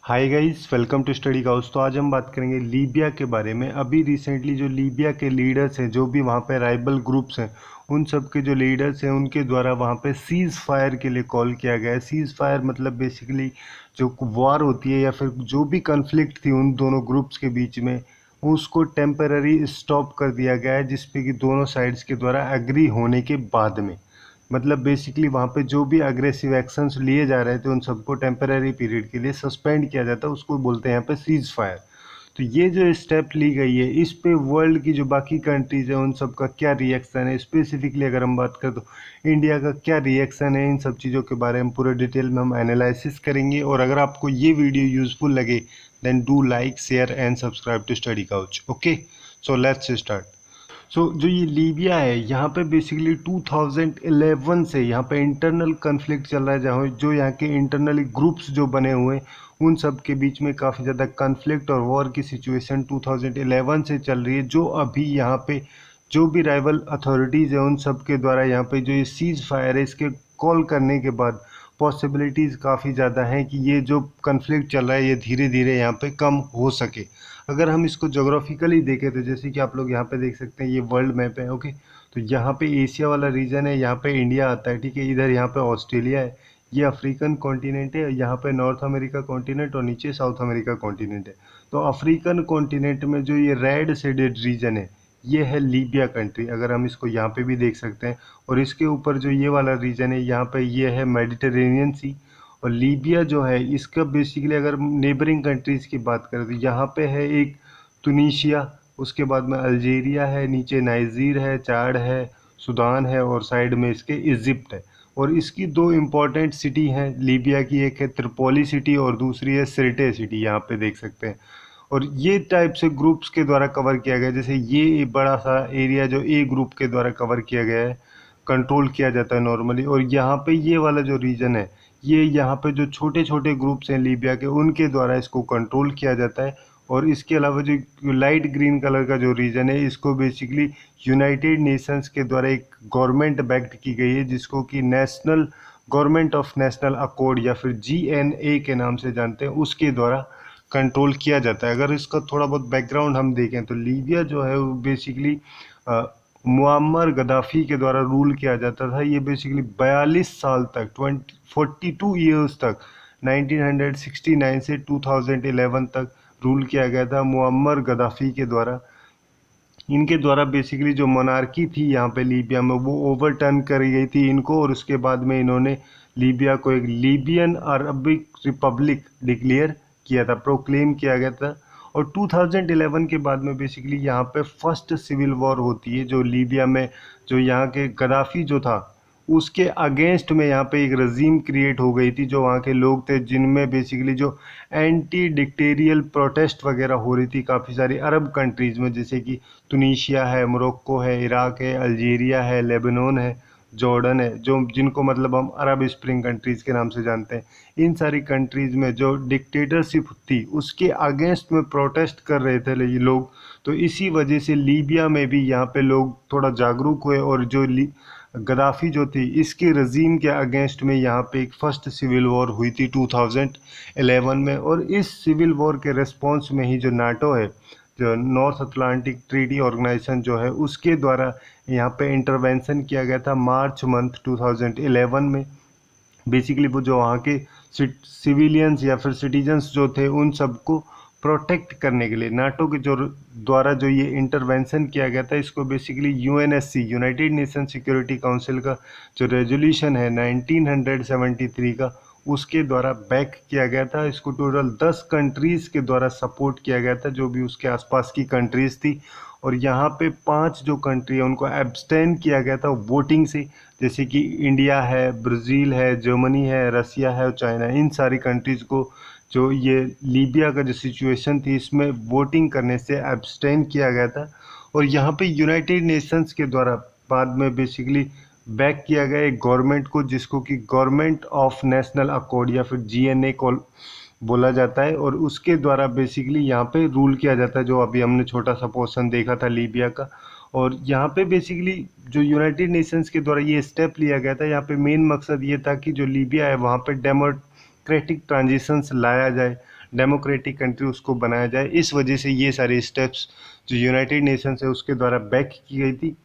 Hi guys, welcome to study house. तो आज हम बात करेंगे लीबिया के बारे में। अभी रिसेंटली जो लीबिया के लीडर्स हैं, जो भी वहाँ पे राइवल ग्रुप्स हैं, उन सब के जो लीडर्स हैं उनके द्वारा वहाँ पे सीज़ फायर के लिए कॉल किया गया है। सीज़ फायर मतलब बेसिकली जो वॉर होती है या फिर जो भी कन्फ्लिक्ट थी उन दोनों ग्रुप्स के बीच में, उसको टेम्पररी स्टॉप कर दिया गया है, जिसपे कि दोनों साइड्स के द्वारा एग्री होने के बाद में, मतलब बेसिकली वहाँ पे जो भी अग्रेसिव एक्शंस लिए जा रहे थे उन सबको टेम्पररी पीरियड के लिए सस्पेंड किया जाता है। उसको बोलते हैं यहाँ पे सीज फायर। तो ये जो स्टेप ली गई है, इस पे वर्ल्ड की जो बाकी कंट्रीज है उन सब का क्या रिएक्शन है, स्पेसिफिकली अगर हम बात करें तो इंडिया का क्या रिएक्शन है, इन सब चीज़ों के बारे में पूरे डिटेल में हम एनालिसिस करेंगे। और अगर आपको ये वीडियो यूजफुल लगे then do like, share and subscribe to study couch. Okay, so let's start. जो ये लीबिया है, यहाँ पे बेसिकली 2011 से यहाँ पे इंटरनल कन्फ्लिक्ट चल रहा है, जहाँ जो यहाँ के इंटरनली ग्रुप्स जो बने हुए हैं उन सब के बीच में काफ़ी ज़्यादा कन्फ्लिक्ट और वॉर की सिचुएशन 2011 से चल रही है। जो अभी यहाँ पे जो भी राइवल अथॉरिटीज़ है उन सब के द्वारा यहाँ पे जो ये सीज फायर है इसके कॉल करने के बाद पॉसिबिलिटीज़ काफ़ी ज़्यादा हैं कि ये जो कन्फ्लिक्ट चल रहा है ये धीरे धीरे यहाँ पे कम हो सके। अगर हम इसको जोग्राफिकली देखें तो जैसे कि आप लोग यहाँ पे देख सकते हैं, ये वर्ल्ड मैप है। ओके, तो यहाँ पे एशिया वाला रीजन है, यहाँ पे इंडिया आता है, ठीक है। इधर यहाँ पे ऑस्ट्रेलिया है, ये अफ्रीकन कॉन्टिनेंट है, यहाँ पे नॉर्थ अमेरिका कॉन्टिनेंट और नीचे साउथ अमेरिका कॉन्टिनेंट है। तो अफ्रीकन कॉन्टिनेंट में जो ये रेड शेडेड रीजन है ये है लीबिया कंट्री, अगर हम इसको यहाँ पे भी देख सकते हैं। और इसके ऊपर जो ये वाला रीजन है यहाँ पे ये है मेडिटेरेनियन सी। और लीबिया जो है इसका बेसिकली अगर नेबरिंग कंट्रीज़ की बात करें तो यहाँ पे है एक तुनीशिया, उसके बाद में अल्जीरिया है, नीचे नाइजीर है, चाड है, सूडान है और साइड में इसके इजिप्ट है। और इसकी दो इम्पॉर्टेंट सिटी हैं लीबिया की, एक है त्रिपोली सिटी और दूसरी है सिरटे सिटी, यहाँ पे देख सकते हैं। और ये टाइप से ग्रुप्स के द्वारा कवर किया गया, जैसे ये बड़ा सा एरिया जो ए ग्रुप के द्वारा कवर किया गया है, कंट्रोल किया जाता है नॉर्मली। और यहाँ पे ये वाला जो रीजन है, ये यहाँ पे जो छोटे छोटे ग्रुप्स हैं लीबिया के उनके द्वारा इसको कंट्रोल किया जाता है। और इसके अलावा जो लाइट ग्रीन कलर का जो रीजन है इसको बेसिकली यूनाइटेड नेशंस के द्वारा एक गवर्नमेंट बैक्ड की गई है, जिसको कि national government of national accord या फिर GNA के नाम से जानते हैं, उसके द्वारा कंट्रोल किया जाता है। अगर इसका थोड़ा बहुत बैकग्राउंड हम देखें तो लीबिया जो है वो बेसिकली मुअम्मर गद्दाफी के द्वारा रूल किया जाता था। ये बेसिकली 42 साल तक 42 ईयर्स तक 1969 से 2011 तक रूल किया गया था मुअम्मर गद्दाफी के द्वारा। इनके द्वारा बेसिकली जो मोनार्की थी यहाँ पे लीबिया में वो ओवरटर्न करी गई थी इनको, और उसके बाद में इन्होंने लीबिया को एक लीबियन अरबिक रिपब्लिक डिक्लेयर किया था, प्रोक्लेम किया गया था। और 2011 के बाद में बेसिकली यहाँ पे फर्स्ट सिविल वॉर होती है जो लीबिया में, जो यहाँ के गद्दाफी जो था उसके अगेंस्ट में यहाँ पे एक रजीम क्रिएट हो गई थी। जो वहाँ के लोग थे जिनमें बेसिकली जो एंटी डिक्टेरियल प्रोटेस्ट वगैरह हो रही थी काफ़ी सारी अरब कंट्रीज़ में, जैसे कि तुनीशिया है, मोरक्को है, इराक है, अल्जीरिया है, लेबनान है, जॉर्डन है, जो जिनको मतलब हम अरब स्प्रिंग कंट्रीज़ के नाम से जानते हैं। इन सारी कंट्रीज़ में जो डिक्टेटरशिप थी उसके अगेंस्ट में प्रोटेस्ट कर रहे थे ये लोग। तो इसी वजह से लीबिया में भी यहाँ पे लोग थोड़ा जागरूक हुए, और जो गद्दाफी जो थी इसके रजीम के अगेंस्ट में यहाँ पे एक फर्स्ट सिविल वॉर हुई थी 2011 में। और इस सिविल वॉर के रिस्पॉन्स में ही जो नाटो है, जो नॉर्थ अटलांटिक ट्रीटी ऑर्गेनाइजेशन जो है, उसके द्वारा यहाँ पे इंटरवेंशन किया गया था मार्च मंथ 2011 में। बेसिकली वो जो वहाँ के सिविलियंस या फिर सिटीजन्स जो थे उन सबको प्रोटेक्ट करने के लिए नाटो के जो द्वारा जो ये इंटरवेंशन किया गया था, इसको basically UNSC United nation security council का जो रेजोल्यूशन है 1973 का, उसके द्वारा बैक किया गया था। इसको टोटल 10 कंट्रीज़ के द्वारा सपोर्ट किया गया था, जो भी उसके आसपास की कंट्रीज़ थी। और यहाँ पे 5 जो कंट्री है उनको एब्सटेन किया गया था वोटिंग से, जैसे कि इंडिया है, ब्राज़ील है, जर्मनी है, रसिया है और चाइना। इन सारी कंट्रीज़ को जो ये लीबिया का जो सिचुएशन थी इसमें वोटिंग करने से एब्सटेन किया गया था। और यहाँ पे यूनाइटेड नेशंस के द्वारा बाद में बेसिकली बैक किया गया एक गवर्नमेंट को, जिसको कि गवर्नमेंट ऑफ नेशनल अकॉर्ड या फिर GNA कॉल बोला जाता है। और उसके द्वारा बेसिकली यहाँ पे रूल किया जाता है, जो अभी हमने छोटा सा पोर्शन देखा था लीबिया का। और यहाँ पे बेसिकली जो यूनाइटेड नेशंस के द्वारा ये स्टेप लिया गया था, यहाँ पे मेन मकसद ये था कि जो लीबिया है वहाँ पे डेमोक्रेटिक ट्रांजिशंस लाया जाए, डेमोक्रेटिक कंट्री उसको बनाया जाए। इस वजह से ये सारे स्टेप्स जो यूनाइटेड नेशंस है उसके द्वारा बैक की गई थी।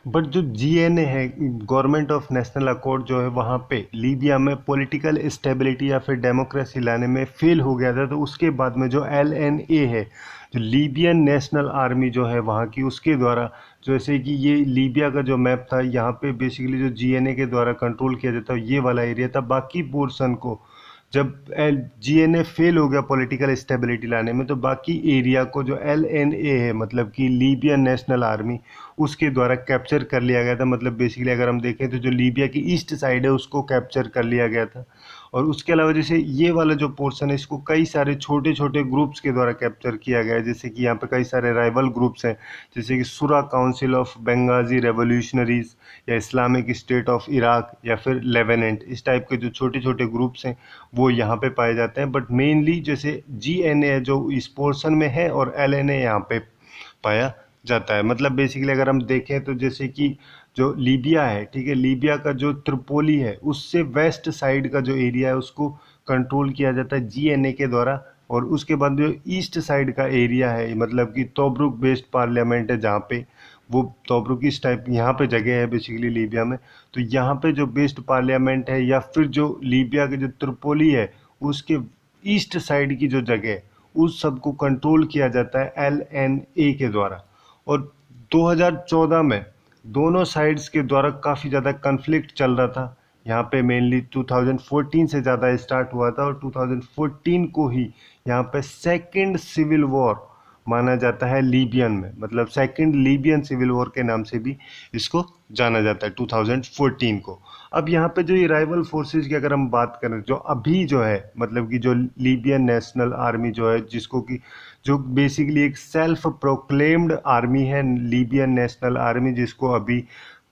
बट जो जीएनए है, गवर्नमेंट ऑफ नेशनल अकॉर्ड, जो है वहाँ पे लीबिया में पॉलिटिकल स्टेबिलिटी या फिर डेमोक्रेसी लाने में फेल हो गया था। तो उसके बाद में जो एलएनए है, जो लीबियन नेशनल आर्मी जो है वहाँ की, उसके द्वारा, जैसे कि ये लीबिया का जो मैप था, यहाँ पे बेसिकली जो जीएनए के द्वारा कंट्रोल किया जाता है ये वाला एरिया था। बाकी पोर्शन को जब जीएनए फेल हो गया पॉलिटिकल स्टेबिलिटी लाने में, तो बाकी एरिया को जो एलएनए है, मतलब कि लीबियन नेशनल आर्मी, उसके द्वारा कैप्चर कर लिया गया था। मतलब बेसिकली अगर हम देखें तो जो लीबिया की ईस्ट साइड है उसको कैप्चर कर लिया गया था। और उसके अलावा जैसे ये वाला जो पोर्शन है इसको कई सारे छोटे छोटे ग्रुप्स के द्वारा कैप्चर किया गया है। जैसे कि यहाँ पे कई सारे राइवल ग्रुप्स हैं, जैसे कि सुरा काउंसिल ऑफ बेंगाजी रेवोल्यूशनरीज, या इस्लामिक स्टेट ऑफ इराक, या फिर लेवेनेंट। इस टाइप के जो छोटे छोटे ग्रुप्स हैं वो यहाँ पे पाए जाते हैं। बट मेनली जैसे जीएनए जो इस पोर्शन में है और एलएनए यहाँ पे पाया जाता है। मतलब बेसिकली अगर हम देखें तो जैसे कि जो लीबिया है, ठीक है, लीबिया का जो त्रिपोली है उससे वेस्ट साइड का जो एरिया है उसको कंट्रोल किया जाता है जीएनए के द्वारा। और उसके बाद जो ईस्ट साइड का एरिया है, मतलब कि तोब्रुक बेस्ड पार्लियामेंट है जहाँ पे वो तोब्रुक इस टाइप यहाँ पे जगह है बेसिकली लीबिया में। तो यहाँ पे जो बेस्ड पार्लियामेंट है, या फिर जो लीबिया के जो त्रिपोली है उसके ईस्ट साइड की जो जगह है, उस सब को कंट्रोल किया जाता है एलएनए के द्वारा। और 2014 में दोनों साइड्स के द्वारा काफ़ी ज़्यादा कन्फ्लिक्ट चल रहा था। यहाँ पे मेनली 2014 से ज़्यादा स्टार्ट हुआ था, और 2014 को ही यहाँ पे सेकेंड सिविल वॉर माना जाता है लीबियन में। मतलब सेकेंड लीबियन सिविल वॉर के नाम से भी इसको जाना जाता है 2014 को। अब यहाँ पे जो ये राइवल फोर्सेस की अगर हम बात करें, जो अभी जो है, मतलब कि जो लीबियन नेशनल आर्मी जो है, जिसको कि जो बेसिकली एक सेल्फ प्रोक्लेम्ड आर्मी है, लीबियन नेशनल आर्मी, जिसको अभी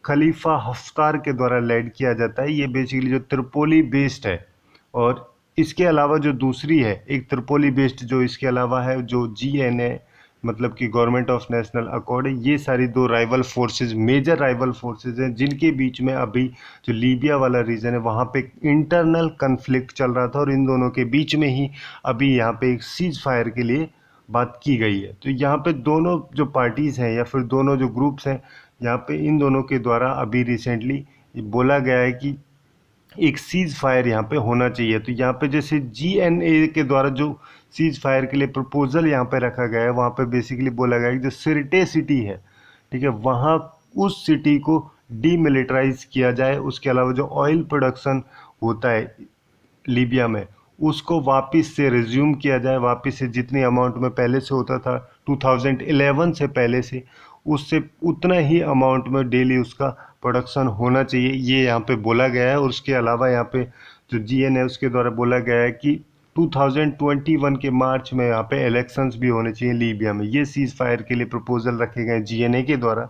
खलीफा हफ्तार के द्वारा लेड किया जाता है। ये बेसिकली जो त्रिपोली बेस्ड है। और इसके अलावा जो दूसरी है एक त्रिपोली बेस्ड, जो इसके अलावा है जो जीएनए, मतलब कि गवर्नमेंट ऑफ नेशनल अकॉर्ड है। ये सारी दो rival forces, major rival forces हैं, जिनके बीच में अभी जो लीबिया वाला रीजन है वहाँ पे इंटरनल कन्फ्लिक्ट चल रहा था। और इन दोनों के बीच में ही अभी यहाँ पे एक सीज फायर के लिए बात की गई है। तो यहाँ पे दोनों जो पार्टीज़ हैं या फिर दोनों जो ग्रुप्स हैं, यहाँ पे इन दोनों के द्वारा अभी रिसेंटली बोला गया है कि एक सीज फायर यहाँ पे होना चाहिए। तो यहाँ पे जैसे जीएनए के द्वारा जो सीज फायर के लिए प्रपोजल यहाँ पे रखा गया है, वहाँ पे बेसिकली बोला गया है कि जो सिरटे सिटी है, ठीक है, वहाँ उस सिटी को डीमिलिटराइज किया जाए। उसके अलावा जो ऑयल प्रोडक्शन होता है लीबिया में उसको वापस से रिज्यूम किया जाए, वापस से जितनी अमाउंट में पहले से होता था 2011 से पहले से, उससे उतना ही अमाउंट में डेली उसका प्रोडक्शन होना चाहिए, ये यहाँ पे बोला गया है। और उसके अलावा यहाँ पे जो जीएन है उसके द्वारा बोला गया है कि 2021 के मार्च में यहाँ पे इलेक्शंस भी होने चाहिए लीबिया में। ये सीज फायर के लिए प्रपोजल रखे गए जीएनए के द्वारा।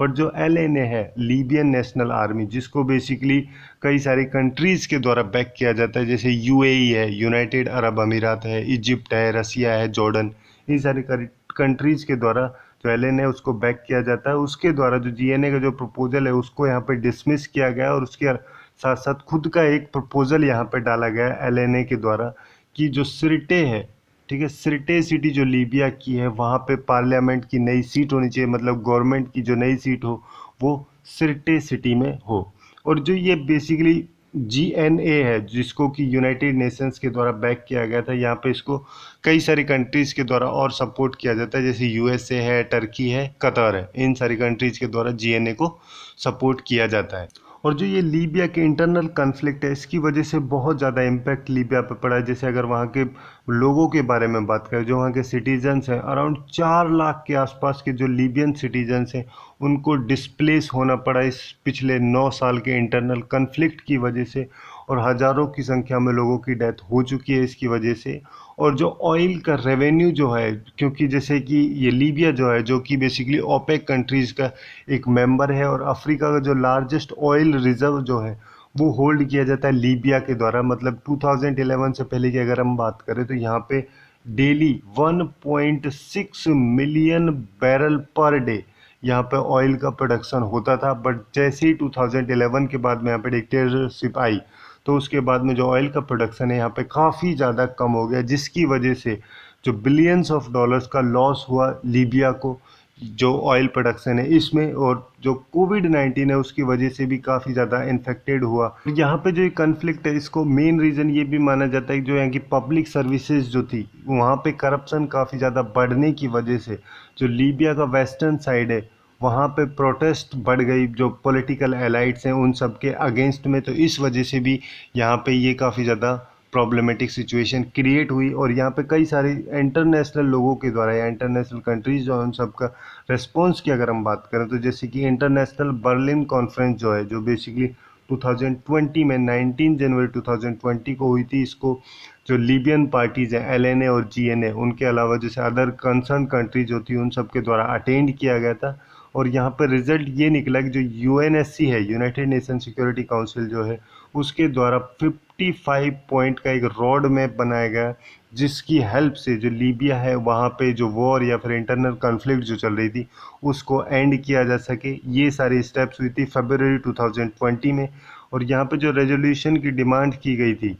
बट जो एलएनए है, लीबियन नेशनल आर्मी, जिसको बेसिकली कई सारी कंट्रीज़ के द्वारा बैक किया जाता है, जैसे यूएई है, यूनाइटेड अरब अमीरात है, इजिप्ट है, रसिया है, जॉर्डन, इन सारी कंट्रीज़ के द्वारा जो एलएनए उसको बैक किया जाता है। उसके द्वारा जो जीएनए का जो प्रपोजल है उसको यहाँ पे डिसमिस किया गया, और उसके साथ साथ खुद का एक प्रपोजल यहाँ पे डाला गया एलएनए के द्वारा कि जो सिरटे है, ठीक है, सिरटे सिटी जो लीबिया की है, वहाँ पे पार्लियामेंट की नई सीट होनी चाहिए, मतलब गवर्नमेंट की जो नई सीट हो वो सिरटे सिटी में हो। और जो ये बेसिकली जीएनए है, जिसको कि यूनाइटेड नेशंस के द्वारा बैक किया गया था, यहाँ पे इसको कई सारी कंट्रीज़ के द्वारा और सपोर्ट किया जाता है, जैसे यूएसए है, टर्की है, कतर है, इन सारी कंट्रीज़ के द्वारा जीएनए को सपोर्ट किया जाता है। और जो ये लीबिया के इंटरनल कन्फ्लिक्ट है, इसकी वजह से बहुत ज़्यादा इम्पैक्ट लीबिया पे पड़ा है। जैसे अगर वहाँ के लोगों के बारे में बात करें, जो वहाँ के सिटीजन्स हैं, अराउंड 4 लाख के आसपास के जो लीबियन सिटीजन्स हैं उनको डिस्प्लेस होना पड़ा इस पिछले 9 साल के इंटरनल कन्फ्लिक्ट की वजह से। और हज़ारों की संख्या में लोगों की डेथ हो चुकी है इसकी वजह से। और जो ऑयल का रेवेन्यू जो है, क्योंकि जैसे कि ये लीबिया जो है, जो कि बेसिकली ओपेक कंट्रीज़ का एक मेंबर है, और अफ्रीका का जो लार्जेस्ट ऑयल रिजर्व जो है वो होल्ड किया जाता है लीबिया के द्वारा। मतलब 2011 से पहले की अगर हम बात करें तो यहाँ पे daily 1.6 million barrel per day यहाँ पे ऑयल का प्रोडक्शन होता था। बट जैसे ही 2011 के बाद में यहाँ पे डिक्टेटरशिप आई, तो उसके बाद में जो ऑयल का प्रोडक्शन है यहाँ पे काफ़ी ज़्यादा कम हो गया, जिसकी वजह से जो बिलियंस ऑफ डॉलर्स का लॉस हुआ लीबिया को जो ऑयल प्रोडक्शन है इसमें, और जो कोविड-19 है उसकी वजह से भी काफ़ी ज़्यादा इन्फेक्टेड हुआ। यहाँ पे जो ये कन्फ्लिक्ट है इसको मेन रीज़न ये भी माना जाता है कि जो यहाँ की पब्लिक सर्विसेज जो थी वहाँ पे करप्शन काफ़ी ज़्यादा बढ़ने की वजह से जो लीबिया का वेस्टर्न साइड है वहाँ पे प्रोटेस्ट बढ़ गई जो पॉलिटिकल एलाइट्स हैं उन सब के अगेंस्ट में, तो इस वजह से भी यहाँ पे ये काफ़ी ज़्यादा प्रॉब्लमेटिक सिचुएशन क्रिएट हुई। और यहाँ पे कई सारे इंटरनेशनल लोगों के द्वारा या इंटरनेशनल कंट्रीज जो है उन सब का रेस्पॉन्स की अगर हम बात करें तो जैसे कि इंटरनेशनल बर्लिन कॉन्फ्रेंस जो है जो बेसिकली 2020 में 19 जनवरी 2020 को हुई थी, इसको जो लीबियन पार्टीज़ हैं एलएनए और जीएनए उनके अलावा जैसे अदर कंसर्न कंट्रीज होती हैं उन सब के द्वारा अटेंड किया गया था। और यहाँ पर रिजल्ट ये निकला कि जो यूएनएससी है, यूनाइटेड नेशन सिक्योरिटी काउंसिल जो है, उसके द्वारा 55 पॉइंट का एक रोड मैप बनाया गया जिसकी हेल्प से जो लीबिया है वहाँ पे जो वॉर या फिर इंटरनल कॉन्फ्लिक्ट जो चल रही थी उसको एंड किया जा सके। ये सारी स्टेप्स हुई थी फरवरी 2020 में। और यहाँ पे जो रेजोल्यूशन की डिमांड की गई थी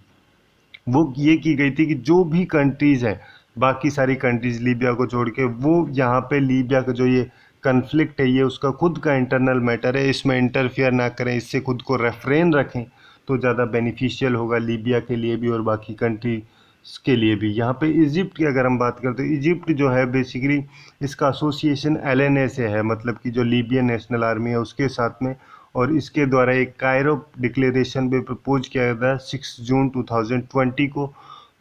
वो ये की गई थी कि जो भी कंट्रीज़ हैं, बाकी सारी कंट्रीज़ लीबिया को छोड़ के, वो यहाँ पे लीबिया का जो ये कन्फ्लिक्ट है ये उसका खुद का इंटरनल मैटर है, इसमें इंटरफियर ना करें, इससे खुद को रेफ्रेन रखें तो ज़्यादा बेनिफिशियल होगा लीबिया के लिए भी और बाकी कंट्रीज के लिए भी। यहाँ पे इजिप्ट की अगर हम बात करें तो इजिप्ट जो है बेसिकली इसका एसोसिएशन एलएनए से है, मतलब कि जो लीबियन नेशनल आर्मी है उसके साथ में, और इसके द्वारा एक कायरो डिक्लेरेशन भी प्रपोज किया गया था 6 जून 2020 को,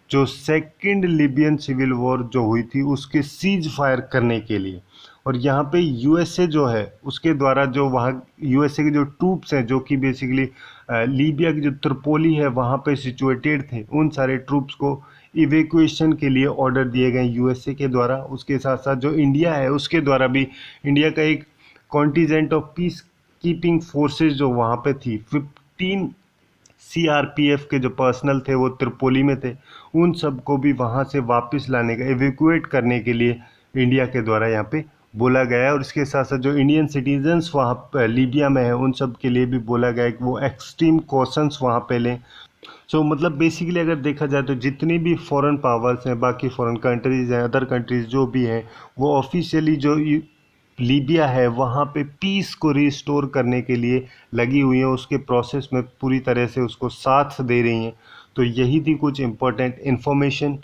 जो सेकेंड लिबियन सिविल वॉर जो हुई थी उसके सीज फायर करने के लिए। और यहाँ पे यूएसए जो है उसके द्वारा जो वहाँ यूएसए के जो ट्रूप्स हैं जो कि बेसिकली लीबिया की जो त्रिपोली है वहाँ पे सिचुएटेड थे, उन सारे ट्रूप्स को इवेक्यूएशन के लिए ऑर्डर दिए गए यूएसए के द्वारा। उसके साथ साथ जो इंडिया है उसके द्वारा भी इंडिया का एक contingent of peace keeping forces जो वहाँ पे थी 15 सीआरपीएफ के जो पर्सनल थे वो त्रिपोली में थे, उन सब को भी वहाँ से वापस लाने का एवेक्यूएट करने के लिए इंडिया के द्वारा यहाँ पे बोला गया है। और इसके साथ साथ जो इंडियन सिटीजन्स वहाँ पर लीबिया में है उन सब के लिए भी बोला गया है कि वो एक्सट्रीम कॉशंस वहाँ पे लें। मतलब बेसिकली अगर देखा जाए तो जितनी भी फॉरेन पावर्स हैं, बाकी फॉरेन कंट्रीज़ हैं, अदर कंट्रीज़ जो भी हैं, वो ऑफिशियली जो लीबिया है वहाँ पे पीस को रिस्टोर करने के लिए लगी हुई हैं, उसके प्रोसेस में पूरी तरह से उसको साथ दे रही हैं। तो यही थी कुछ इम्पोर्टेंट इन्फॉर्मेशन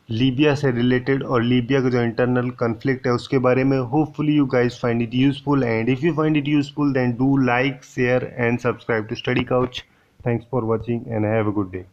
लीबिया से रिलेटेड और लीबिया का जो इंटरनल कन्फ्लिक्ट है उसके बारे में। Hopefully you guys find it useful, and if you find it useful then do like share and subscribe to study couch. Thanks for watching and have a good day.